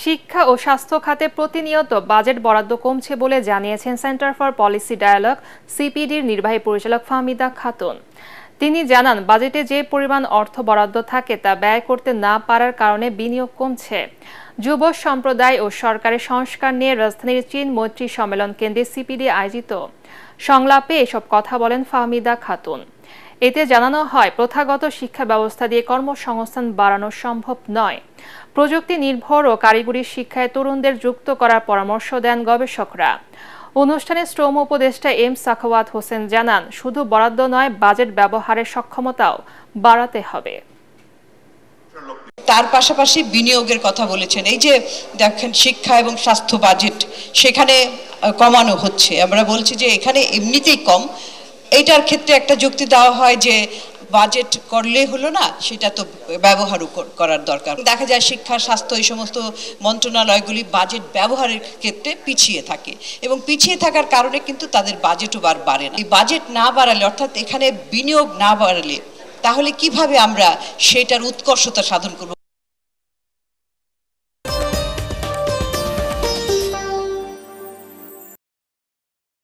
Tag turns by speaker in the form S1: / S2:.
S1: শিক্ষা ও স্বাস্থ্য খাতে প্রতিনিয়ত বাজেট বরাদ্দ কমছে বলে জানিয়েছেন সেন্টার ফর পলিসি ডায়ালগ সিপিডির নির্বাহী পরিচালক ফাহমিদা খাতুন। তিনি জানান, বাজেটে যে পরিমাণ অর্থ বরাদ্দ থাকে তা ব্যয় করতে না পারার কারণে বিনিয়োগ কমছে। যুব সম্প্রদায় ও সরকারের সংস্কার নিয়ে রাজধানীর চীন মৈত্রী সম্মেলন কেন্দ্রে সিপিডি আয়োজিত সংলাপে এসব কথা বলেন ফাহমিদা খাতুন। এতে জানানো হয়, প্রথাগত শিক্ষা ব্যবস্থা দিয়ে কর্মসংস্থান বাড়ানো সম্ভব নয়। প্রযুক্তি নির্ভর ও কারিগরি শিক্ষায় তরুণদের যুক্ত করার পরামর্শ দেন গবেষকরা। অনুষ্ঠানে শ্রম উপদেষ্টা এম সাখাওয়াত হোসেন জানান, শুধু বরাদ্দ নয়, বাজেট ব্যবহারের সক্ষমতাও বাড়াতে হবে।
S2: তার পাশাপাশি বিনিয়োগের কথা বলেছেন। এই যে দেখেন, শিক্ষা এবং স্বাস্থ্য বাজেট সেখানে কমানো হচ্ছে। আমরা বলছি যে এখানে এমনিতেই কম। এইটার ক্ষেত্রে একটা যুক্তি দেওয়া হয় যে বাজেট করলে হলো না, সেটা তো ব্যবহারও করার দরকার। দেখা যায় শিক্ষা, স্বাস্থ্য এই সমস্ত মন্ত্রণালয়গুলি বাজেট ব্যবহারের ক্ষেত্রে পিছিয়ে থাকে এবং পিছিয়ে থাকার কারণে কিন্তু তাদের বাজেটও বাড়ে না। এই বাজেট না বাড়ালে, অর্থাৎ এখানে বিনিয়োগ না বাড়ালে, তাহলে কিভাবে আমরা সেটার উৎকর্ষতা সাধন করব?